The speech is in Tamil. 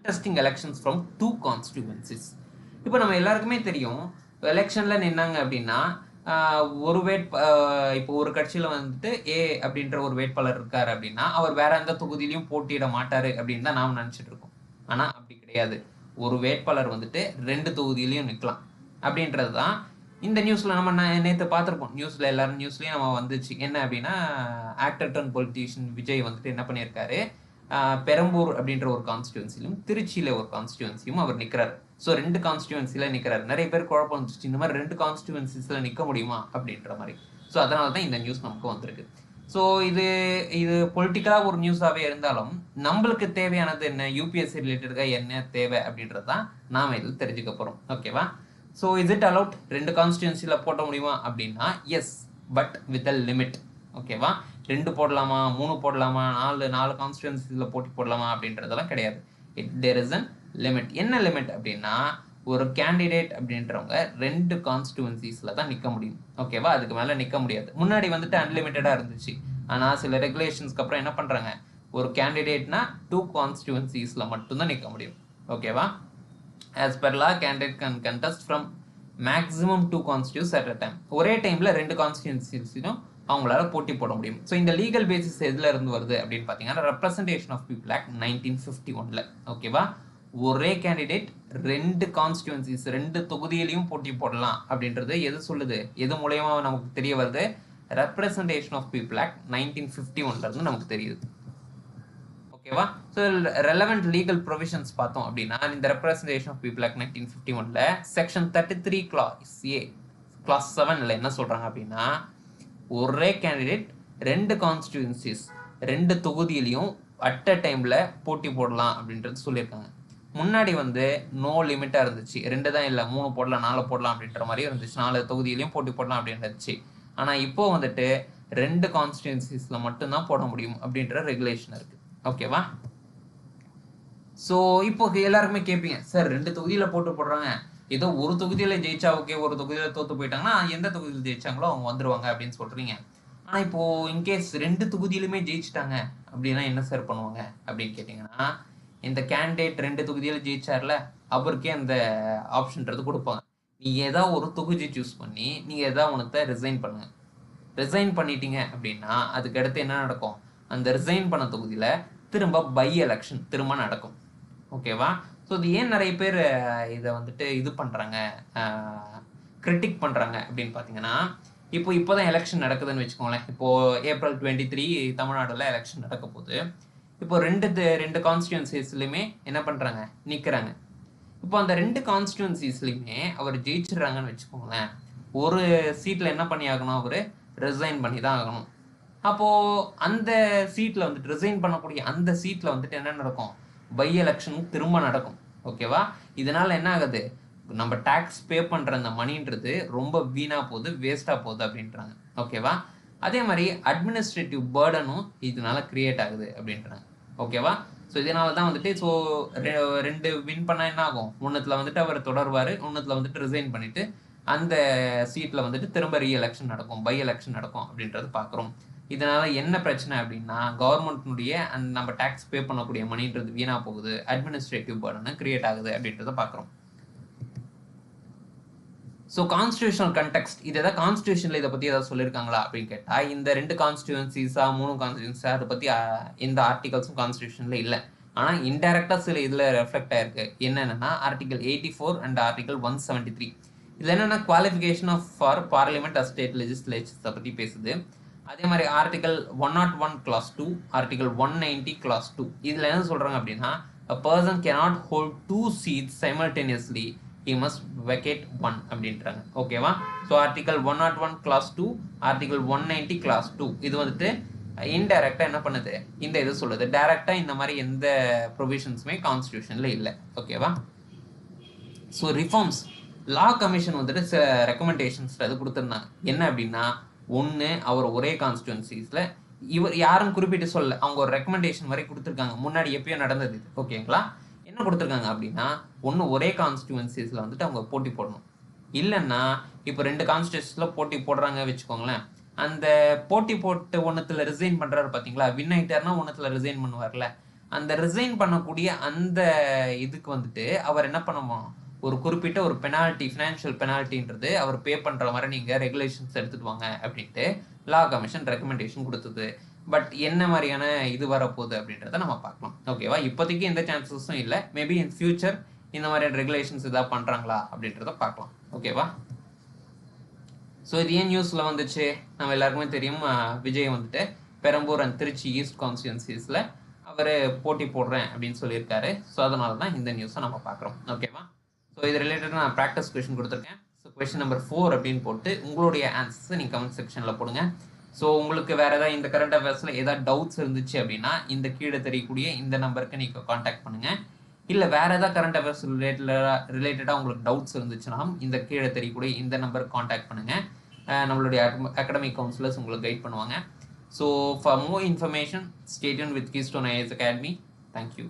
contesting elections from two constituencies. இப்போ நம்ம எல்லாருக்குமே தெரியும் எலெக்ஷன்ல நின்னாங்க அப்படின்னா ஒரு இப்போ ஒரு கட்சியில வந்துட்டு ஏ அப்படின்ற ஒரு வேட்பாளர் இருக்காரு அப்படின்னா அவர் வேற எந்த தொகுதியிலையும் போட்டியிட மாட்டாரு அப்படின்னு தான் நாம நினைச்சிட்டு இருக்கோம். ஆனா அப்படி கிடையாது. ஒரு வேட்பாளர் வந்துட்டு 2 தொகுதியிலையும் நிக்கலாம் அப்படின்றது தான் இந்த நியூஸ்ல நம்ம நேற்று பார்த்துருப்போம். நியூஸ்ல எல்லாரும் நியூஸ்லயும் நம்ம வந்துச்சு. என்ன அப்படின்னா ஆக்டர் டர்ன் பொலிட்டீஷியன் விஜய் வந்துட்டு என்ன பண்ணியிருக்காரு, பெரம்பூர் அப்படின்ற ஒரு கான்ஸ்டியூன்சிலும் திருச்சியில ஒரு கான்ஸ்டியூன்சியும் அவர் நிற்கிறார். ஸோ 2 கான்ஸ்டியூன்சில நிற்கிறார். நிறைய பேர் குழப்பம் வந்துச்சு, இந்த மாதிரி 2 கான்ஸ்டியூன்சிஸ்ல நிற்க முடியுமா அப்படின்ற மாதிரி. ஸோ அதனால தான் இந்த நியூஸ் நமக்கு வந்திருக்கு. ஸோ இது பொலிட்டிக்கலாக ஒரு நியூஸாகவே இருந்தாலும் நம்மளுக்கு தேவையானது என்ன, யூபிஎஸ்சி ரிலேட்டடாக என்ன தேவை அப்படின்றது தான் நாம் இதில் தெரிஞ்சுக்க போகிறோம். ஓகேவா? ஸோ இஸ் இட் அலவுட் 2 கான்ஸ்டியூன்சியில் போட்ட முடியுமா அப்படின்னா yes, but with a limit. ஓகேவா? 2 போடலாமா, 3 போடலாமா, 4 கான்ஸ்டியூன்சியில் போட்டி போடலாமா அப்படின்றதெல்லாம் கிடையாது. There is an limit. என்ன லிமிட் அப்படின்னா ஒரு கேண்டிடேட் அப்படின்றவங்க 2 கான்ஸ்டியூன்சிஸ்ல தான் நிற்க முடியும். ஓகேவா? அதுக்கு மேலே நிற்க முடியாது. முன்னாடி வந்துட்டு அன்லிமிட்டடாக இருந்துச்சு. ஆனால் சில ரெகுலேஷன்ஸ்க்கு அப்புறம் என்ன பண்ணுறாங்க, ஒரு கேண்டிடேட்னா 2 கான்ஸ்டியூன்சிஸ்ல மட்டும்தான் நிற்க முடியும். ஓகேவா? as per law candidate can contest from maximum 2 constituencies at a time. ஒரே டைம்ல 2 கான்ஸ்டியூன்சிஸிலும் அவங்களால போட்டி போட முடியும். ஸோ இந்த லீகல் பேசிஸ் எதுல இருந்து வருது அப்படின்னு பார்த்தீங்கன்னா ரெப்ரசன்டேஷன் ஆஃப் பீப்புள் ஆக்ட் 1951ல. ஓகேவா? ஒரே கேண்டிடேட் 2 கான்ஸ்டியூன்சிஸ் 2 தொகுதியிலையும் போட்டி போடலாம் அப்படின்றது எது சொல்லுது, எது மூலயமா நமக்கு தெரிய வருது, ரெப்ரசன்டேஷன் ஆஃப் பீப்புள் ஆக்ட் 1951ல இருந்து நமக்கு தெரியுது. ஓகேவா? ஸோ ரெலவெண்ட் லீகல் ப்ரொவிஷன்ஸ் பார்த்தோம் அப்படின்னா இந்த ரெப்ரசன்டேஷன் ஆஃப் பீப்புள் ஆக்ட் 1951ல செக்ஷன் 33 கிளாஸ் ஏ கிளாஸ் 7ல என்ன சொல்றாங்க அப்படின்னா ஒரே கேண்டிடேட் 2 கான்ஸ்டியூன்சிஸ் 2 தொகுதியிலையும் அட் அ டைம்ல போட்டி போடலாம் அப்படின்றது சொல்லியிருக்காங்க. முன்னாடி நோ லிமிட்டா இருந்துச்சு. 2 தான் இல்லை, 3 போடலாம், 4 போடலாம் அப்படின்ற மாதிரி இருந்துச்சு. 4 தொகுதியிலையும் போட்டி போடலாம் அப்படின்னு இருந்துச்சு. ஆனா இப்போ 2 கான்ஸ்டியூன்சிஸ்ல மட்டும்தான் போட முடியும் அப்படின்ற ரெகுலேஷன் இருக்கு. ஓகேவா? ஸோ இப்போ எல்லாருக்குமே கேட்பீங்க, சார் 2 தொகுதியில போட்டு போடுறாங்க, ஏதோ ஒரு தொகுதியில ஜெயிச்சா ஓகே, ஒரு தொகுதியில தோத்து போயிட்டாங்கன்னா எந்த தொகுதியில் ஜெயிச்சாங்களோ அவங்க வந்துருவாங்க அப்படின்னு சொல்றீங்க. ஆனா இப்போ இன்கேஸ் 2 தொகுதியிலுமே ஜெயிச்சிட்டாங்க அப்படின்னா என்ன சார் பண்ணுவாங்க அப்படின்னு கேட்டீங்கன்னா இந்த கேண்டிடேட் 2 தொகுதியில ஜெயிச்சார்ல அவருக்கே அந்த ஆப்ஷன்றது கொடுப்பாங்க. நீங்க ஏதாவது ஒரு தொகுதி சூஸ் பண்ணி நீங்க ஏதாவது ஒன்றத்தை ரிசைன் பண்ணுங்க. ரிசைன் பண்ணிட்டீங்க அப்படின்னா அதுக்கு அடுத்து என்ன நடக்கும், அந்த ரிசைன் பண்ண தொகுதியில திரும்ப பை எலெக்ஷன் திரும்ப நடக்கும். ஓகேவா? ஸோ இது ஏன் நிறைய பேர் இதை இது பண்றாங்க, கிரிட்டிக் பண்றாங்க அப்படின்னு பார்த்தீங்கன்னா இப்போதான் எலெக்ஷன் நடக்குதுன்னு வச்சுக்கோங்களேன். இப்போ April 23 தமிழ்நாடுல எலெக்ஷன் நடக்க போகுது. இப்போ ரெண்டு கான்ஸ்டியூன்சிஸ்லையுமே என்ன பண்றாங்க, நிக்கிறாங்க. இப்போ அந்த 2 கான்ஸ்டியூன்சிஸ்லையுமே அவர் ஜெயிச்சிடுறாங்கன்னு வச்சுக்கோங்களேன். ஒரு சீட்ல என்ன பண்ணி ஆகணும், அவரு ரிசைன் பண்ணி தான் ஆகணும். அப்போ அந்த சீட்ல ரிசைன் பண்ணக்கூடிய அந்த சீட்ல என்ன நடக்கும், பை எலெக்ஷன் திரும்ப நடக்கும். ஓகேவா? இதனால என்ன ஆகுது, நம்ம டாக்ஸ் பே பண்ற அந்த மணின்றது ரொம்ப வீணா போகுது, வேஸ்டா போகுது அப்படின்றாங்க. ஓகேவா? அதே மாதிரி அட்மினிஸ்ட்ரேட்டிவ் பேர்டனும் இதனால கிரியேட் ஆகுது அப்படின்றாங்க. ஓகேவா? ஸோ இதனால தான் ஸோ 2 வின் பண்ணா என்ன ஆகும், ஒன்றுத்துல அவர் தொடர்வாரு, ஒன்றுத்துல ரிசைன் பண்ணிட்டு அந்த சீட்ல திரும்ப ரீ எலெக்ஷன் நடக்கும், பை எலெக்ஷன் நடக்கும் அப்படின்றது பார்க்குறோம். இதனால என்ன பிரச்சனை அப்படின்னா கவர்மெண்ட்னுடைய அந்த நம்ம டாக்ஸ் பே பண்ணக்கூடிய மணின்றது வீணா போகுது, அட்மினிஸ்ட்ரேட்டிவ் பர்டன் கிரியேட் ஆகுது அப்படின்றத பார்க்குறோம். ஸோ கான்ஸ்டியூஷனல் கண்டெக்ஸ்ட், இது ஏதாவது கான்ஸ்டியூஷன்ல இதை பத்தி ஏதாவது சொல்லியிருக்காங்களா அப்படின்னு கேட்டா இந்த 2 கான்ஸ்டியூன்சிஸா 3 கான்ஸ்டியூன்சிஸா அதை பத்தி எந்த ஆர்டிகல்ஸும் கான்ஸ்டியூஷன்ல இல்லை. ஆனா இன்டைரக்டா சில இதுல ரெஃப்ளெக்ட் ஆயிருக்கு. என்னன்னா ஆர்டிகல் 84 அண்ட் ஆர்டிகல் 173. இதுல என்னன்னா qualification of for parliament as state லெஜிஸ்லேச்சர்ஸை பத்தி பேசுது. அதே மாதிரி ஆர்டிகல் 101 கிளாஸ் 2, ஆர்டிகல் 190 கிளாஸ் 2. இதுல என்ன சொல்றாங்க அப்படின்னா a person cannot hold 2 seats simultaneously, he must vacate 1 அப்படின்றாங்க. ஓகேவா? So article 101 clause 2, article 190 clause 2 இது இன்டைரக்டா என்ன பண்ணுது, இந்த இது சொல்லுது. டைரக்டா இந்த மாதிரி எந்த ப்ரொவிஷன்ஸுமே கான்ஸ்டியூஷன்ல இல்லை. ஓகேவா? ஸோ ரிஃபார்ம்ஸ் லா கமிஷன் சில ரெக்கமெண்டேஷன்ஸ் அது கொடுத்துருந்தாங்க. என்ன அப்படின்னா ஒன்று, அவர் ஒரே கான்ஸ்டியூன்சிஸ்ல இவர் யாரும் குறிப்பிட்டு சொல்ல, அவங்க ஒரு ரெக்கமெண்டேஷன் வரை கொடுத்துருக்காங்க. முன்னாடி எப்பயோ நடந்தது இது. ஓகேங்களா? என்ன கொடுத்துருக்காங்க அப்படின்னா ஒன்று ஒரே கான்ஸ்டியூன்சிஸ்ல அவங்க போட்டி போடணும். இல்லைன்னா இப்போ 2 கான்ஸ்டியூன்சிஸ்ல போட்டி போடுறாங்க வச்சுக்கோங்களேன், அந்த போட்டி போட்டு ஒன்றுத்துல ரிசைன் பண்றாரு பார்த்தீங்களா, வின் ஆயிட்டாருன்னா ஒன்றுத்துல ரிசைன் பண்ணுவார்ல, அந்த ரிசைன் பண்ணக்கூடிய அந்த இதுக்கு வந்துட்டு அவர் என்ன பண்ணுவோம், ஒரு குறிப்பிட்ட ஒரு பெனால்ட்டி, ஃபினான்ஷியல் பெனால்ட்டின்றது அவர் பே பண்ற மாதிரி நீங்க ரெகுலேஷன்ஸ் எடுத்துட்டு வாங்க அப்படின்ட்டு லா கமிஷன் ரெக்கமெண்டேஷன் கொடுத்தது. பட் என்ன மாதிரியான இது வரப்போகுது அப்படின்றத நம்ம பார்க்கலாம். ஓகேவா? இப்போதைக்கு எந்த சான்சஸும் இல்லை. மேபி இன் ஃபியூச்சர் இந்த மாதிரியான ரெகுலேஷன்ஸ் ஏதாவது பண்றாங்களா அப்படின்றத பார்க்கலாம். ஓகேவா? ஸோ இது ஏன் நியூஸில் வந்துச்சு, நம்ம எல்லாருக்குமே தெரியும். விஜய் வந்துட்டு பெரம்பூர் அண்ட் திருச்சி ஈஸ்ட் கான்ஸ்டியூன்சிஸில் அவர் போட்டி போடுறேன் அப்படின்னு சொல்லியிருக்காரு. ஸோ அதனால தான் இந்த நியூஸை நம்ம பார்க்குறோம். ஓகேவா? ஸோ இது ரிலேட்டடாக நான் ப்ராக்டிஸ் கொஷின் கொடுத்துருக்கேன். ஸோ கொஷின் நம்பர் 4 அப்படின்னு போட்டு உங்களுடைய ஆன்சர்ஸை நீங்கள் கமெண்ட் செக்ஷனில் போடுங்க. ஸோ உங்களுக்கு வேறு ஏதாவது இந்த கரண்ட் அஃபேர்ஸில் ஏதாவது டவுட்ஸ் இருந்துச்சு அப்படின்னா இந்த கீழே தெரியக்கூடிய இந்த நம்பருக்கு நீங்கள் காண்டாக்ட் பண்ணுங்கள். இல்லை வேறு ஏதாவது கரண்ட் அஃபேர்ஸ் ரிலேட்டடாக உங்களுக்கு டவுட்ஸ் இருந்துச்சுன்னா இந்த கீழே தெரியக்கூடிய இந்த நம்பருக்கு காண்டாக்ட் பண்ணுங்கள். நம்மளுடைய அகாடமிக் கவுன்சிலர்ஸ் உங்களுக்கு கைட் பண்ணுவாங்க. So for more information stay tuned with keystone IAS academy. Thank you.